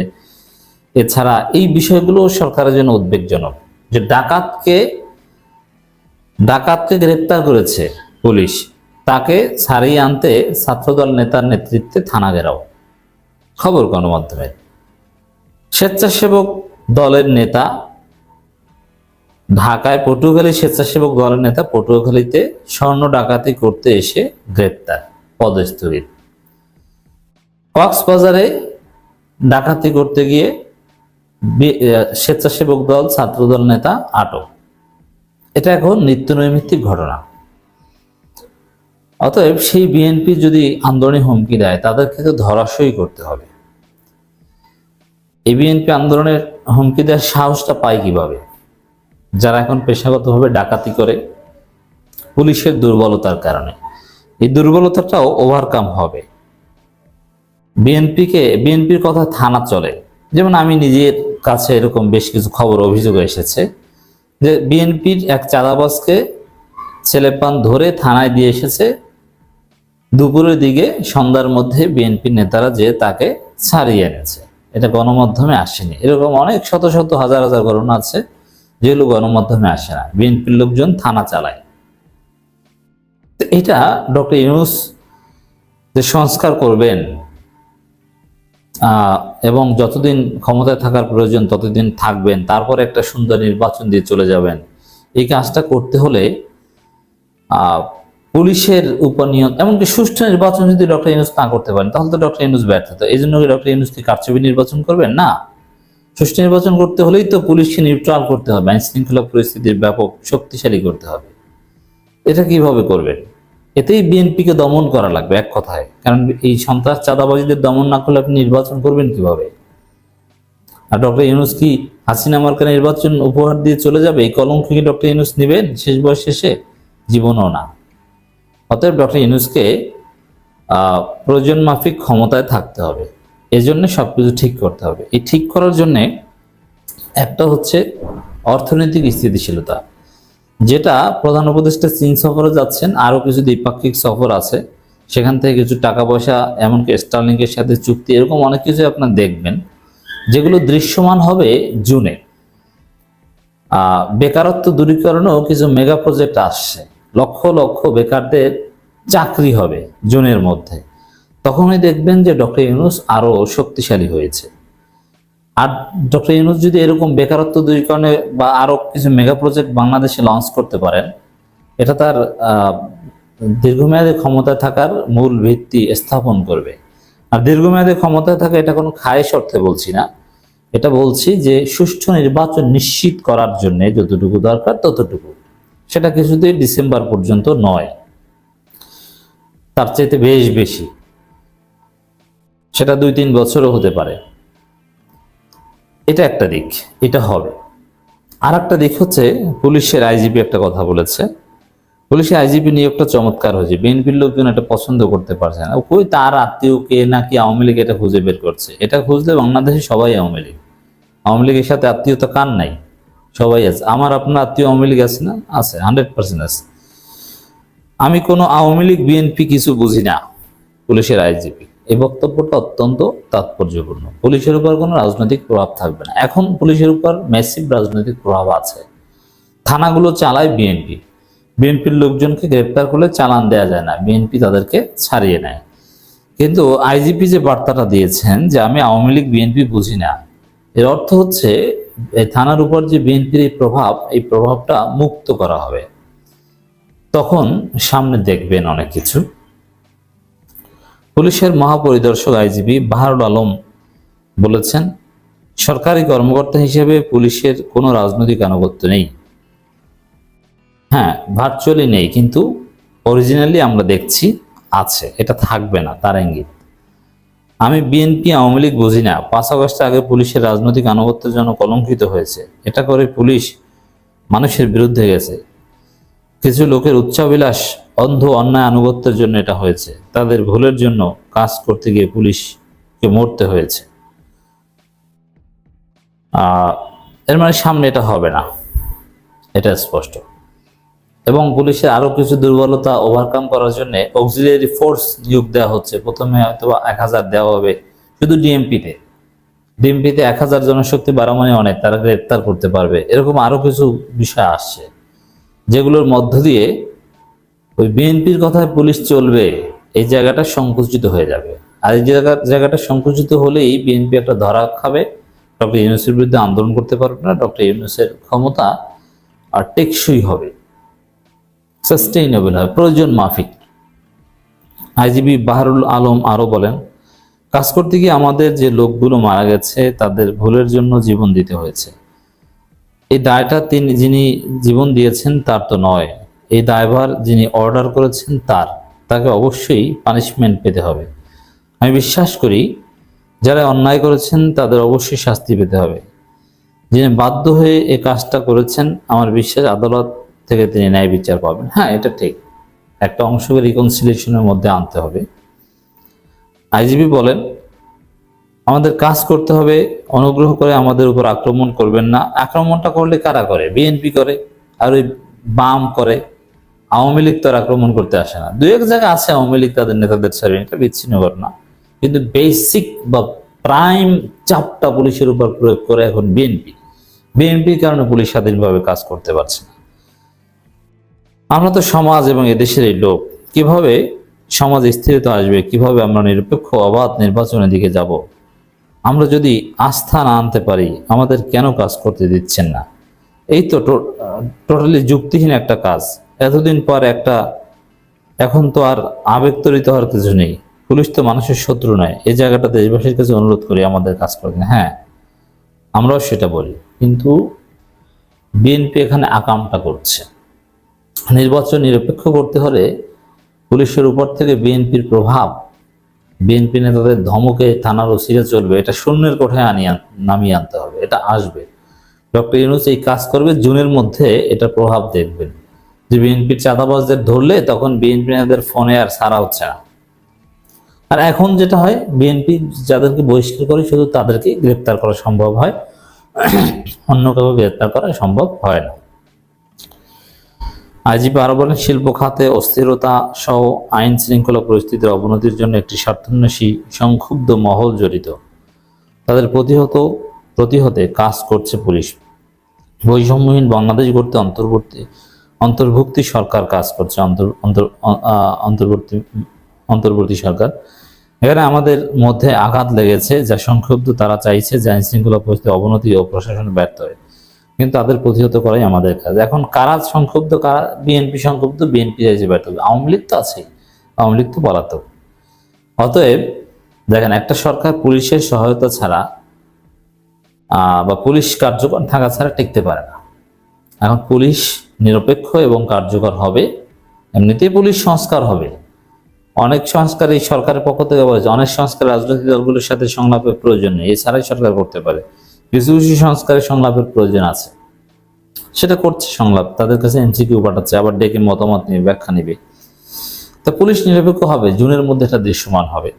এছাড়া এই বিষয়গুলো সরকারের জন্য উদ্বেগজনক, যে ডাকাতকে গ্রেপ্তার করেছে পুলিশ, তাকে ছাড়িয়ে আনতে ছাত্রদল নেতার নেতৃত্বে থানা ঘেরাও। খবর গণমাধ্যমে স্বেচ্ছাসেবক দলের নেতা ঢাকায়, পটুয়াখালী স্বেচ্ছাসেবক দলের নেতা পটুয়াখালীতে স্বর্ণ ডাকাতি করতে এসে গ্রেপ্তার, পদস্থগিত। কক্সবাজারে ডাকাতি করতে গিয়ে স্বেচ্ছাসেবক দল, ছাত্রদল নেতা আটক। এটা এখন নিত্যনৈমিত্তিক ঘটনা। অতএব সেই বিএনপি যদি আন্দোলনে হুমকি দেয়, তাদেরকে তো ধরাশয়ী করতে হবে। এই বিএনপি আন্দোলনের হুমকি দেওয়ার সাহসটা পায় কিভাবে? যারা এখন পেশাগতভাবে ডাকাতি করে, পুলিশের দুর্বলতার কারণে। এই দুর্বলতাটাও ওভারকাম হবে। বিএনপির কথা থানা চলে। যেমন আমি নিজের কাছে এরকম বেশ কিছু খবর, অভিযোগ এসেছে যে বিএনপির এক চাঁদাবাজকে ছেলেপান ধরে থানায় দিয়ে এসেছে, দুপুরের দিকে সন্ধ্যার মধ্যে বিএনপির নেতারা যে তাকে ছাড়িয়ে এনেছে। এটা গণমাধ্যমে আসেনি। এরকম অনেক শত শত হাজার হাজার ঘটনা আছে যেগুলো গণমাধ্যমে আসে না, বিএনপির লোকজন থানা চালায়। এটা ডক্টর ইউনূস যে সংস্কার করবেন এবং যতদিন ক্ষমতায় থাকার প্রয়োজন ততদিন থাকবেন, তারপর একটা সুন্দর নির্বাচন দিয়ে চলে যাবেন, এই কাজটা করতে হলে পুলিশের উপর নিয়ন্ত্রণ, এমনকি সুষ্ঠু নির্বাচন যদি ডক্টর ইউনূস না করতে পারেন, তাহলে তো ডক্টর ইউনূস ব্যর্থ। তো এই জন্য ডক্টর ইউনূস কি কারচুপি নির্বাচন করবেন? না, সুষ্ঠু নির্বাচন করতে হলেই তো পুলিশকে নিউট্রাল করতে হবে, আইন শৃঙ্খলা পরিস্থিতির ব্যাপক শক্তিশালী করতে হবে। এটা কিভাবে করবেন? এতেই বিএনপিকে দমন করা লাগবে এক কথায়। কারণ এই সন্ত্রাস চাঁদাবাজিদের দমন না করলে আপনি নির্বাচন করবেন কিভাবে? আর ডক্টর ইউনূস কি হাসিনা মার্কা নির্বাচন উপহার দিয়ে চলে যাবে? এই কলঙ্ক কি ডক্টর ইউনূস নেবেন শেষ বয়স শেষে? জীবনও না। অতএব ডক্টর ইউনূসকে প্রয়োজন মাফিক ক্ষমতায় থাকতে হবে, এজন্য সবকিছু ঠিক করতে হবে। এই ঠিক করার জন্যে একটা হচ্ছে অর্থনৈতিক স্থিতিশীলতা, যেটা প্রধান উপদেষ্টা চীন সফরে যাচ্ছেন, আরও কিছু দ্বিপাক্ষিক সফর আছে, সেখান থেকে কিছু টাকা পয়সা, এমনকি স্টার্লিংকের সাথে চুক্তি, এরকম অনেক কিছু আপনার দেখবেন যেগুলো দৃশ্যমান হবে জুনে। বেকারত্ব দূরীকরণেও কিছু মেগা প্রজেক্ট আসছে, লক্ষ লক্ষ বেকারদের চাকরি হবে জুনের মধ্যে। তখনই দেখবেন যে ডক্টর ইউনূস আরো শক্তিশালী হয়েছে। আর ডক্টর ইউনূস যদি এরকম বেকারত্ব দূরীকরণে বা আরো কিছু মেগা প্রজেক্ট বাংলাদেশে লঞ্চ করতে পারেন, এটা তার দীর্ঘমেয়াদী ক্ষমতায় থাকার মূল ভিত্তি স্থাপন করবে। আর দীর্ঘমেয়াদী ক্ষমতায় থাকা এটা কোনো খায়েশ অর্থে বলছি না, এটা বলছি যে সুষ্ঠু নির্বাচন নিশ্চিত করার জন্য যতটুকু দরকার ততটুকু, সেটা কিছুতেই ডিসেম্বর পর্যন্ত নয়, তার চাইতে বেশ বেশি, সেটা 2-3 বছরও হতে পারে। এটা একটা দিক, এটা হবে। আর একটা দিক হচ্ছে পুলিশের আইজিপি একটা কথা বলেছে, পুলিশের আইজিপি নিয়োগটা চমৎকার হয়েছে, বিএনপির লোকজন এটা পছন্দ করতে পারছে না, কই তার আত্মীয় কে নাকি আওয়ামী লীগ এটা খুঁজে বের করছে। এটা খুঁজলে বাংলাদেশে সবাই আওয়ামী লীগ, আওয়ামী লীগের সাথে আত্মীয়তা কার নাই, সবাই আছে। আমার আপনার আত্মীয় আওয়ামী লীগ আছে না? আছে, 100% আছে। আমি কোনো আওয়ামী লীগ বিএনপি কিছু বুঝি না। পুলিশের আইজিপি এই বক্তব্যটা অত্যন্ত তাৎপর্যপূর্ণ। পুলিশের উপর কোনো রাজনৈতিক প্রভাব থাকবে না। এখন পুলিশের উপর ম্যাসিভ রাজনৈতিক প্রভাব আছে। থানাগুলো চালায় বিএনপি, বিএনপির লোকজনকে গ্রেপ্তার করলে চালান দেওয়া যায় না, বিএনপি তাদেরকে ছাড়িয়ে নেয়। কিন্তু আইজিপি যে বার্তাটা দিয়েছেন যে আমি আওয়ামী লীগ বিএনপি বুঝি না, এর অর্থ হচ্ছে এই থানার উপর যে বিএনপির এই প্রভাবটা মুক্ত করা হবে। তখন সামনে দেখবেন অনেক কিছু। পুলিশের মহাপরিদর্শক আইজিপি বাহারুল আলম বলেছেন, সরকারি কর্মকর্তা হিসেবে পুলিশের কোনো রাজনৈতিক আনুগত্য নেই। হ্যাঁ, ভার্চুয়ালি নেই, কিন্তু অরিজিনালি আমরা দেখছি আছে, এটা থাকবে না, তার ইঙ্গিত। আমি বিএনপি আওয়ামী লীগ বুঝি না, 5 আগস্ট আগে পুলিশের রাজনৈতিক আনুগত্যের জন্য কলঙ্কিত হয়েছে। এটা করে পুলিশ মানুষের বিরুদ্ধে গেছে। কিছু লোকের উচ্চাবিলাস, অন্ধ অন্যায় আনুগত্যের জন্য এটা হয়েছে। তাদের ভুলের জন্য কাজ করতে গিয়ে পুলিশকে মরতে হয়েছে। এর মানে সামনে এটা হবে না, এটা স্পষ্ট। এবং পুলিশের আরো কিছু দুর্বলতা ওভারকাম করার জন্য অক্সিলিয়ারি ফোর্স নিয়োগ দেওয়া হচ্ছে। প্রথমে হয়তো 1000 দেওয়া হবে শুধু ডিএমপিতে 1000 জনশক্তি বাড়া মানে অনেক, তারা গ্রেপ্তার করতে পারবে। এরকম আরো কিছু বিষয় আসছে, যেগুলোর মধ্য দিয়ে ওই বিএনপির কথায় পুলিশ চলবে, এই জায়গাটা সংকুচিত হয়ে যাবে। আর এই জায়গাটা সংকুচিত হলেই বিএনপি একটা ধরা খাবে, ডক্টর ইউনূসের বিরুদ্ধে আন্দোলন করতে পারবে না, ডক্টর ইউনূসের ক্ষমতা আর টেকসই হবে, সাস্টেইনেবল হবে, প্রয়োজন মাফিক। আইজিপি বাহারুল আলম আরো বলেন, কাজ করতে গিয়ে আমাদের যে লোকগুলো মারা গেছে তাদের ভুলের জন্য জীবন দিতে হয়েছে। এই দায়টা যিনি জীবন দিয়েছেন তার তো নয়, এই দায়ভার যিনি অর্ডার করেছেন তাকে অবশ্যই পানিশমেন্ট পেতে হবে। আমি বিশ্বাস করি যারা অন্যায় করেছেন তাদের অবশ্যই শাস্তি পেতে হবে। যিনি বাধ্য হয়ে এই কাজটা করেছেন, আমার বিশ্বাস আদালত থেকে তিনি ন্যায় বিচার পাবেন। হ্যাঁ, এটা ঠিক, একটা অংশকে রিকনসিলিয়েশনের মধ্যে আনতে হবে। আইজিপি বলেন, আমাদের কাজ করতে হবে, অনুগ্রহ করে আমাদের উপর আক্রমণ করবেন না। আক্রমণটা করলে কারা করে? বিএনপি করে, আর ওই বাম করে। আওয়ামী লীগ তো আর আক্রমণ করতে আসে না। 2-1 জায়গায় আছে আওয়ামী লীগ তাদের নেতাদের ছাড়িয়ে, এটা বিচ্ছিন্ন ঘটনা, কিন্তু বেসিক বা প্রাইম চাপটা পুলিশের উপর প্রয়োগ করে এখন বিএনপির কারণে পুলিশ স্বাধীনভাবে কাজ করতে পারছে না। আমরা তো সমাজ এবং এদেশের এই লোক, কিভাবে সমাজ স্থিরতা আসবে, কিভাবে আমরা নিরপেক্ষ অবাধ নির্বাচনের দিকে যাব? আমরা যদি আস্থা না আনতে পারি, আমাদের কেন কাজ করতে দিচ্ছেন না? এই তো টোটালি যুক্তিহীন একটা কাজ। এতদিন পর এখন তো আর আবেগতরিত হওয়ার কিছু নেই। পুলিশ তো মানুষের শত্রু নয়। এই জায়গাটা দেশবাসীর কাছে অনুরোধ করি আমাদের কাজ করতে। হ্যাঁ, আমরাও সেটা বলি, কিন্তু বিএনপি এখানে আকামটা করছে। নির্বাচন নিরপেক্ষ করতে হলে পুলিশের উপর থেকে বিএনপির প্রভাব, বিএনপি নেতাদের ধমকে থানার ওসিরা চলবে, এটা শূন্যের কোঠায় নামিয়ে আনতে হবে। এটা আসবে, ডক্টর ইউনূস এই কাজ করবে, জুনের মধ্যে এটা প্রভাব দেখবেন যে বিএনপির চাঁদাবাজদের ধরলে তখন বিএনপি নেতাদের ফোনে আর সারা হচ্ছে না। আর এখন যেটা হয়, বিএনপি যাদেরকে বহিষ্কার করে শুধু তাদেরকে গ্রেপ্তার করা সম্ভব হয়, অন্য কাউকে গ্রেপ্তার করা সম্ভব হয় না। আইজিপি আরো বলেন, শিল্প খাতে অস্থিরতা সহ আইন শৃঙ্খলা পরিস্থিতির অবনতির জন্য একটি স্বার্থান্বেষী সংক্ষুব্ধ মহল জড়িত। তাদের প্রতিহতে কাজ করছে পুলিশ। বৈষম্যহীন বাংলাদেশ গড়তে অন্তর্ভুক্তি সরকার কাজ করছে, অন্তর্বর্তী সরকার। এখানে আমাদের মধ্যে আঘাত লেগেছে, যা সংক্ষুব্ধ। তারা চাইছে যে আইন শৃঙ্খলা পরিস্থিতি অবনতি ও প্রশাসন ব্যর্থ হয়, কিন্তু তাদের প্রতিহত করাই আমাদের কাজ। এখন কারা সংক্ষুব্ধ, কারা বিএনপি সংক্ষুব্ধ? বিএনপি চাইছে ব্যর্থ হবে। আওয়ামী লীগ তো আছেই, আওয়ামী লীগ তো পলাতক। অতএব দেখেন, একটা সরকার পুলিশের সহায়তা ছাড়া বা পুলিশ কার্যকর থাকা ছাড়া টিকতে পারে না। এখন পুলিশ নিরপেক্ষ এবং কার্যকর হবে, এমনিতেই পুলিশ সংস্কার হবে। অনেক সংস্কার এই সরকারের পক্ষ থেকে বলেছে, অনেক সংস্কার রাজনৈতিক দলগুলোর সাথে সংলাপের প্রয়োজন নেই, এছাড়াই সরকার করতে পারে। কিছু কিছু সংস্কারের সংলাপের প্রয়োজন আছে, সেটা করছে সংলাপ, তাদের কাছে এমসিকিউ পাঠাচ্ছে, আবার ডেকে মতামত নিয়ে ব্যাখ্যা নিবে। তা পুলিশ নিরপেক্ষ হবে, জুনের মধ্যে এটা দৃশ্যমান হবে।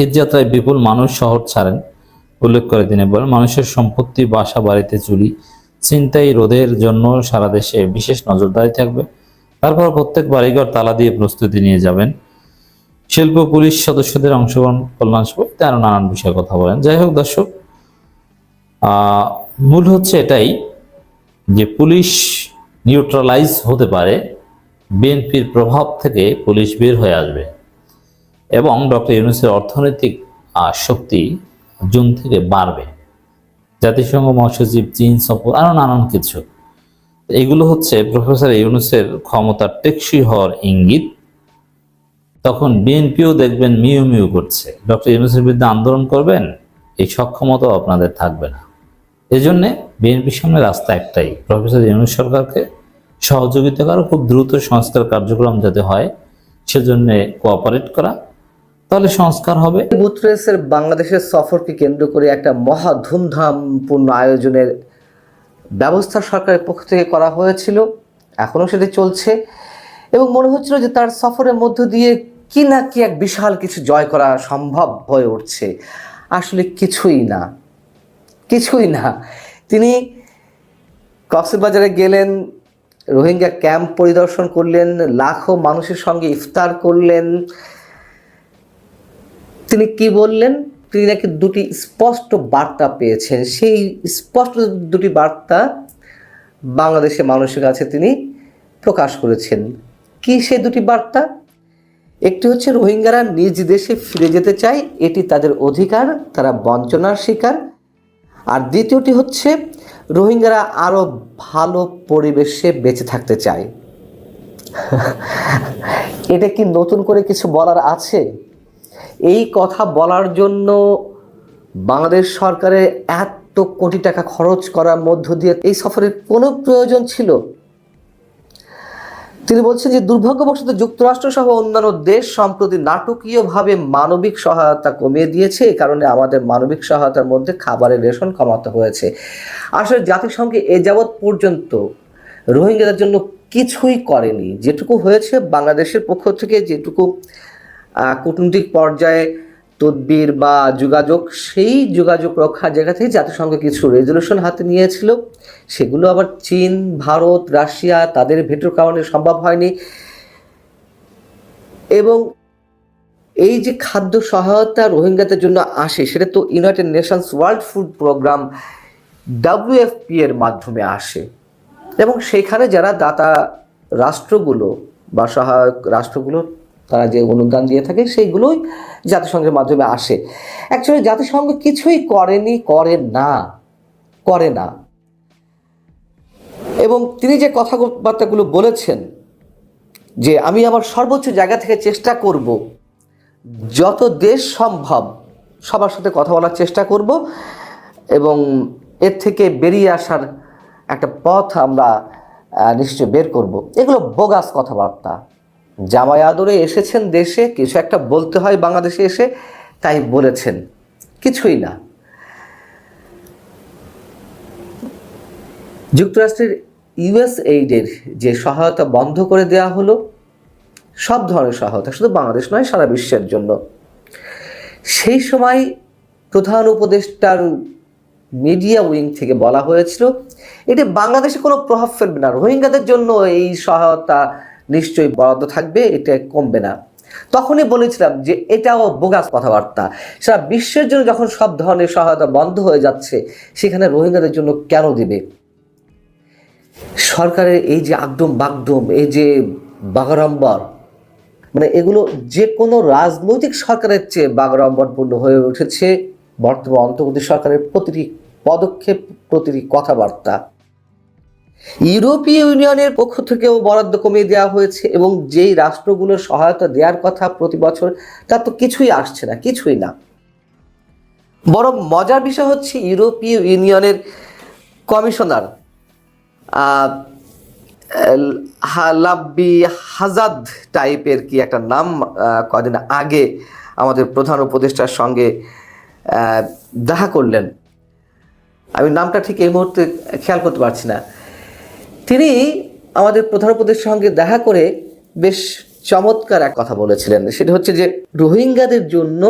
ঈদ যাত্রায় বিপুল মানুষ শহর ছাড়েন উল্লেখ করে তিনি বলেন, মানুষের সম্পত্তি, বাসা বাড়িতে চুরি ছিনতাই রোধের জন্য সারা দেশে বিশেষ নজরদারি থাকবে। তারপর প্রত্যেক বাড়িঘর তালা দিয়ে প্রস্তুতি নিয়ে যাবেন। শিল্প পুলিশ সদস্যদের অংশগ্রহণ কল্যাণ সভায় আরো নানান বিষয়ে কথা বলেন। যাই হোক দর্শক, মূল হচ্ছে এটাই যে পুলিশ নিউট্রালাইজ হতে পারে, বিএনপির প্রভাব থেকে পুলিশ বের হয়ে আসবে এবং ডক্টর ইউনূসের অর্থনৈতিক শক্তি জুন থেকে বাড়বে। জাতিসংঘ মহাসচিব, চীন সফর, আরো নানান কিছু, এগুলো হচ্ছে প্রফেসর ইউনূসের ক্ষমতার টেকসই হওয়ার ইঙ্গিত। তখন বিএনপিও দেখবেন মিউ মিউ করছে, ডক্টর ইউনূসের বিরুদ্ধে আন্দোলন করবেন, এই সক্ষমতাও আপনাদের থাকবে না। এই জন্যে বিএনপির সামনে রাস্তা একটাই, প্রফেসর ইউনূস সরকারকে সহযোগিতা করা, খুব দ্রুত সংস্কার কার্যক্রম যাতে হয় সেজন্য কোঅপারেট করা, তাহলে সংস্কার হবে। গুতরেসের বাংলাদেশের সফরকে কেন্দ্র করে একটা মহা ধুমধামপূর্ণ আয়োজনের ব্যবস্থা সরকারের পক্ষ থেকে করা হয়েছিল, এখনও সেটি চলছে এবং মনে হচ্ছিল যে তার সফরের মধ্য দিয়ে কি না কি এক বিশাল কিছু জয় করা সম্ভব হয়ে উঠছে। আসলে কিছুই না, কিছুই না। তিনি কক্সবাজারে গেলেন, রোহিঙ্গা ক্যাম্প পরিদর্শন করলেন, লাখো মানুষের সঙ্গে ইফতার করলেন। তিনি কি বললেন? তিনি নাকি দুটি স্পষ্ট বার্তা পেয়েছেন। সেই স্পষ্ট দুটি বার্তা বাংলাদেশের মানুষের কাছে তিনি প্রকাশ করেছেন। কি সেই দুটি বার্তা? একটি হচ্ছে রোহিঙ্গারা নিজ দেশে ফিরে যেতে চায়, এটি তাদের অধিকার, তারা বঞ্চনার শিকার। আর দ্বিতীয়টি হচ্ছে রোহিঙ্গারা আরও ভালো পরিবেশে বেঁচে থাকতে চায়। এটা কি নতুন করে কিছু বলার আছে? এই কথা বলার জন্য বাংলাদেশ সরকারের এত কোটি টাকা খরচ করার মধ্য দিয়ে এই সফরের কোনো প্রয়োজন ছিল? তিনি বলছেন যে দুর্ভাগ্যবশত যুক্তরাষ্ট্র সহ অন্যান্য দেশ সম্প্রতি নাটকীয়ভাবে মানবিক সহায়তা কমিয়ে দিয়েছে, এই কারণে আমাদের মানবিক সহায়তার মধ্যে খাবারের রেশন কমাতে হয়েছে। আসলে জাতিসংঘে এ যাবৎ পর্যন্ত রোহিঙ্গাদের জন্য কিছুই করেনি। যেটুকু হয়েছে বাংলাদেশের পক্ষ থেকে, যেটুকু কূটনৈতিক পর্যায়ে তদবির বা যোগাযোগ, সেই যোগাযোগ রক্ষার জায়গা থেকে জাতিসংঘ কিছু রেজলিউশন হাতে নিয়েছিল, সেগুলো আবার চীন, ভারত, রাশিয়া তাদের ভেটোর কারণে সম্ভব হয়নি। এবং এই যে খাদ্য সহায়তা রোহিঙ্গাদের জন্য আসে, সেটা তো United Nations World Food Programme WFP এর মাধ্যমে আসে এবং সেখানে যারা দাতা রাষ্ট্রগুলো বা সহায়ক রাষ্ট্রগুলো তারা যে অনুদান দিয়ে থাকে সেইগুলোই জাতিসংঘের মাধ্যমে আসে। অ্যাকচুয়ালি জাতিসংঘ কিছুই করেনি, করে না। এবং তিনি যে কথাবার্তাগুলো বলেছেন যে আমি আমার সর্বোচ্চ জায়গা থেকে চেষ্টা করব, যত দেশ সম্ভব সবার সাথে কথা বলার চেষ্টা করব এবং এর থেকে বেরিয়ে আসার একটা পথ আমরা নিশ্চয় বের করব। এগুলো বোগাস কথাবার্তা। জামাই আদরে এসেছেন দেশে, কিছু একটা বলতে হয় বাংলাদেশে এসে, তাই বলেছেন, কিছুই না। যুক্তরাষ্ট্রের USAID-এর যে সহায়তা বন্ধ করে দেওয়া হলো, সব ধরনের সহায়তা, শুধু বাংলাদেশ নয় সারা বিশ্বের জন্য, সেই সময় প্রধান উপদেষ্টার মিডিয়া উইং থেকে বলা হয়েছিল এটা বাংলাদেশে কোনো প্রভাব ফেলবে না, রোহিঙ্গাদের জন্য এই সহায়তা নিশ্চয়ই বরাদ্দ থাকবে, এটা কমবে না। তখনই বলেছিলাম যে এটাও বোগাস কথাবার্তা। সারা বিশ্বের জন্য যখন সব ধরনের সহায়তা বন্ধ হয়ে যাচ্ছে, সেখানে রোহিঙ্গাদের জন্য কেন দিবে? সরকারের এই যে আগডুম বাগডুম, এই যে বাগাড়ম্বর, মানে এগুলো যে কোনো রাজনৈতিক সরকারের চেয়ে বাগাড়ম্বরপূর্ণ হয়ে উঠেছে বর্তমান অন্তর্বর্তী সরকারের প্রতিটি পদক্ষেপ, প্রতিটি কথাবার্তা। ইউরোপীয় ইউনিয়নের পক্ষ থেকেও বরাদ্দ কমিয়ে দেওয়া হয়েছে এবং যেই রাষ্ট্রগুলোর সহায়তা দেওয়ার কথা প্রতি বছর তার তো কিছুই আসছে না, কিছুই না। বরং মজার বিষয় হচ্ছে ইউরোপীয় ইউনিয়নের কমিশনার লাব্বি হাজাদ টাইপের কি একটা নাম কদিন আগে আমাদের প্রধান উপদেষ্টার সঙ্গে দেখা করলেন, আমি নামটা ঠিক এই মুহূর্তে খেয়াল করতে পারছি না। তিনি আমাদের প্রধান উপদেষ্টার সঙ্গে দেখা করে বেশ চমৎকার এক কথা বলেছিলেন, সেটা হচ্ছে যে রোহিঙ্গাদের জন্য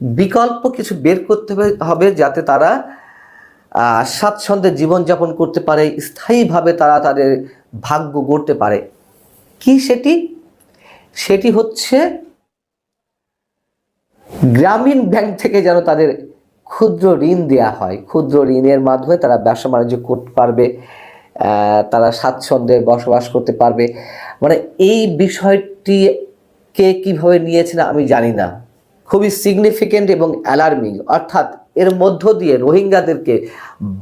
বিকল্প কিছু বের করতে হবে যাতে তারা স্বাচ্ছন্দ্যে জীবনযাপন করতে পারে, স্থায়ীভাবে তারা তাদের ভাগ্য গড়তে পারে। কি সেটি হচ্ছে গ্রামীণ ব্যাংক থেকে যেন তাদের ক্ষুদ্র ঋণ দেওয়া হয়, ক্ষুদ্র ঋণের মাধ্যমে তারা ব্যবসা বাণিজ্য করতে পারবে, তারা স্বাচ্ছন্দ্যে বসবাস করতে পারবে। মানে এই বিষয়টিকে কিভাবে নিয়েছেন আমি জানি না, খুবই সিগনিফিকেন্ট এবং অ্যালার্মিং। অর্থাৎ এর মধ্য দিয়ে রোহিঙ্গাদেরকে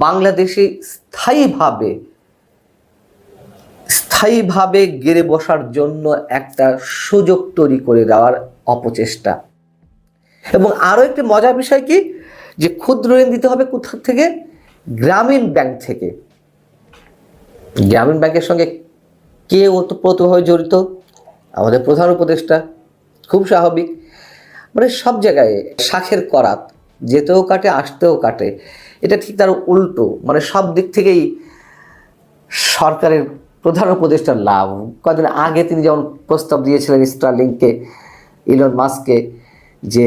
বাংলাদেশে স্থায়ীভাবে গেড়ে বসার জন্য একটা সুযোগ তৈরি করে দেওয়ার অপচেষ্টা। এবং আরও একটি মজার বিষয় কি, যে ক্ষুদ্র ঋণ দিতে হবে কোথা থেকে? গ্রামীণ ব্যাংক থেকে। গ্রামীণ ব্যাংকের সঙ্গে কে ওতপ্রোতভাবে জড়িত? আমাদের প্রধান উপদেষ্টা। খুব স্বাভাবিক, মানে সব জায়গায় শাখের করাত, যেতেও কাটে আসতেও কাটে। এটা ঠিক তার উল্টো, মানে সব দিক থেকেই সরকারের প্রধান উপদেষ্টার লাভ। কদিন আগে তিনি যেমন প্রস্তাব দিয়েছিলেন স্টারলিংকে, ইলন মাস্ককে, যে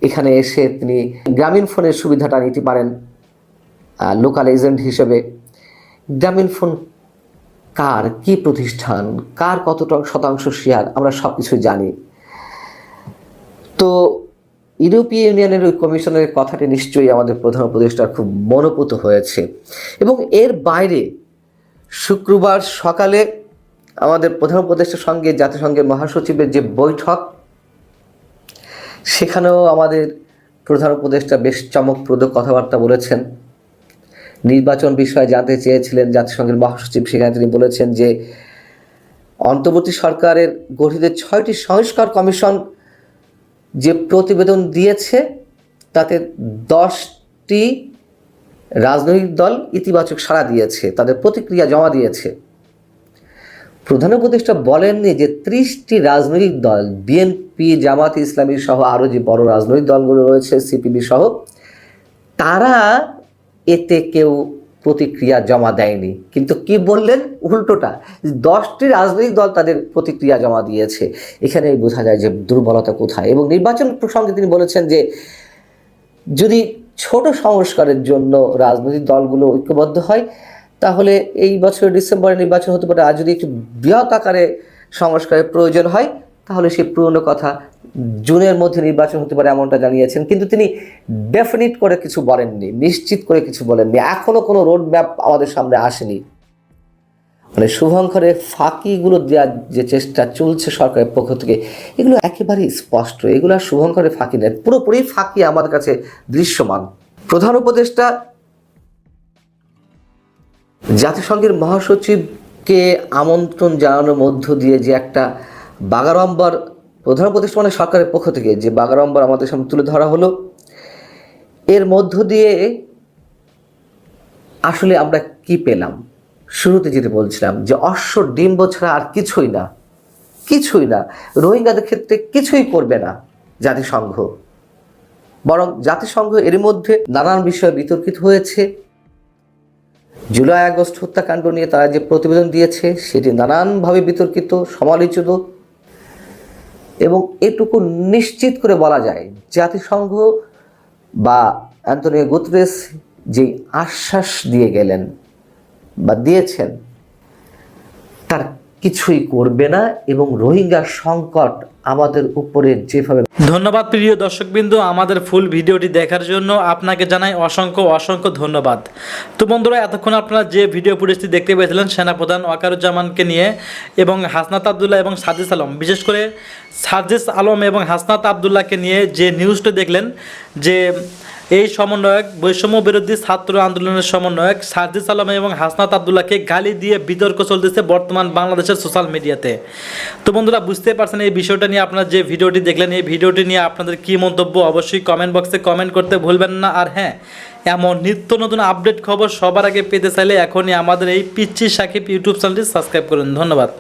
এখানে এসে তিনি গ্রামীণ ফোনের সুবিধাটা নিতে পারেন লোকাল এজেন্ট হিসেবে। গ্রামীণ ফোন কার, কি প্রতিষ্ঠান, কার কতটা শতাংশ শেয়ার, আমরা সব কিছু জানি। তো ইউরোপীয় ইউনিয়নের ওই কমিশনের কথাটি নিশ্চয়ই আমাদের প্রধান উপদেষ্টার খুব মনোপুত হয়েছে। এবং এর বাইরে শুক্রবার সকালে আমাদের প্রধান উপদেষ্টার সঙ্গে জাতিসংঘের মহাসচিবের যে বৈঠক, সেখানেও আমাদের প্রধান উপদেষ্টা বেশ চমকপ্রদ কথাবার্তা বলেছেন। নির্বাচন বিষয়ে জানতে চেয়েছিলেন জাতিসংঘের মহাসচিব, সেখানে তিনি বলেছেন যে অন্তর্বর্তী সরকারের গঠিত 6টি সংস্কার কমিশন যে প্রতিবেদন দিয়েছে তাতে 10টি রাজনৈতিক দল ইতিবাচক সাড়া দিয়েছে, তাদের প্রতিক্রিয়া জমা দিয়েছে। প্রধান উপদেষ্টা বলেননি যে 30টি রাজনৈতিক দল, বিএনপি, জামাত ইসলামী সহ আরও যে বড় রাজনৈতিক দলগুলো রয়েছে, সিপিবি সহ, তারা এতে কেউ প্রতিক্রিয়া জমা দেয়নি। কিন্তু কি বললেন? উল্টোটা, 10টি রাজনৈতিক দল তাদের প্রতিক্রিয়া জমা দিয়েছে। এখানে বোঝা যায় যে দুর্বলতা কোথায়। এবং নির্বাচন প্রসঙ্গে তিনি বলেছেন যে যদি ছোট সংস্কারের জন্য রাজনৈতিক দলগুলো ঐক্যবদ্ধ হয় তাহলে এই বছরের ডিসেম্বরে নির্বাচন হতে পারে। আর যদি একটু বৃহৎ আকারে সংস্কারের প্রয়োজন হয় তাহলে সেই পুরনো কথা, জুনের মধ্যে নির্বাচন হতে পারে, এমনটা জানিয়েছেন। কিন্তু তিনি ডেফিনিট করে কিছু বলেননি, নিশ্চিত করে কিছু বলেননি। এখনও কোনো রোড ম্যাপ আমাদের সামনে আসেনি। মানে শুভঙ্করের ফাঁকিগুলো দেওয়ার যে চেষ্টা চলছে সরকারের পক্ষ থেকে, এগুলো একেবারেই স্পষ্ট। এগুলো আর শুভঙ্করের ফাঁকি নেই, পুরোপুরি ফাঁকি আমাদের কাছে দৃশ্যমান। প্রধান উপদেষ্টা জাতিসংঘের মহাসচিবকে আমন্ত্রণ জানানোর মধ্য দিয়ে যে একটা বাগাড়ম্বর, প্রধান উপদেষ্টা মানে সরকারের পক্ষ থেকে যে বাগাড়ম্বর আমাদের সামনে তুলে ধরা হলো, এর মধ্য দিয়ে আসলে আমরা কি পেলাম? শুরুতে যেটা বলছিলাম যে অশ্ব ডিম্ব ছাড়া আর কিছুই না, কিছুই না। রোহিঙ্গাদের ক্ষেত্রে কিছুই করবে না জাতিসংঘ, বরং জাতিসংঘ এর মধ্যে নানান বিষয়ে বিতর্কিত হয়েছে। জুলাই আগস্ট হত্যাকাণ্ড নিয়ে তারা যে প্রতিবেদন দিয়েছে সেটি নানানভাবে বিতর্কিত, সমালোচিত। এবং এটুকু নিশ্চিত করে বলা যায় জাতিসংঘ বা অ্যান্টোনিও গুতেরেস যে আশ্বাস দিয়ে গেলেন বা দিয়েছেন তার কিছুই করবে না। এবং রোহিঙ্গা সংকট আমাদের উপরে যেভাবে। ধন্যবাদ প্রিয় দর্শকবৃন্দ, আমাদের ফুল ভিডিওটি দেখার জন্য আপনাকে জানাই অসংখ্য অসংখ্য ধন্যবাদ। তো বন্ধুরা, এতক্ষণ আপনারা যে ভিডিও ফুটেজটি দেখতে পেয়েছিলেন সেনাপ্রধান ওয়াকারুজ্জামানকে নিয়ে এবং হাসনাত আবদুল্লাহ এবং সার্জিস আলম, বিশেষ করে সার্জিস আলম এবং হাসনাত আবদুল্লাহকে নিয়ে যে নিউজটা দেখলেন যে এই সমন্বয়ক বৈষম্য বিরোধী ছাত্র আন্দোলনের সমন্বয়ক সার্জিস আলম এবং হাসনাত আব্দুল্লাহকে গালি দিয়ে বিতর্ক চলতেছে বর্তমান বাংলাদেশের সোশ্যাল মিডিয়াতে। তো বন্ধুরা বুঝতে পারছেন এই বিষয়টা নিয়ে আপনারা যে ভিডিওটি দেখলেন, এই ভিডিওটি নিয়ে আপনাদের কী মন্তব্য অবশ্যই কমেন্ট বক্সে কমেন্ট করতে ভুলবেন না। আর হ্যাঁ, এমন নিত্য নতুন আপডেট খবর সবার আগে পেতে চাইলে এখনই আমাদের এই পিচ্চি সাকিব ইউটিউব চ্যানেলটি সাবস্ক্রাইব করুন। ধন্যবাদ।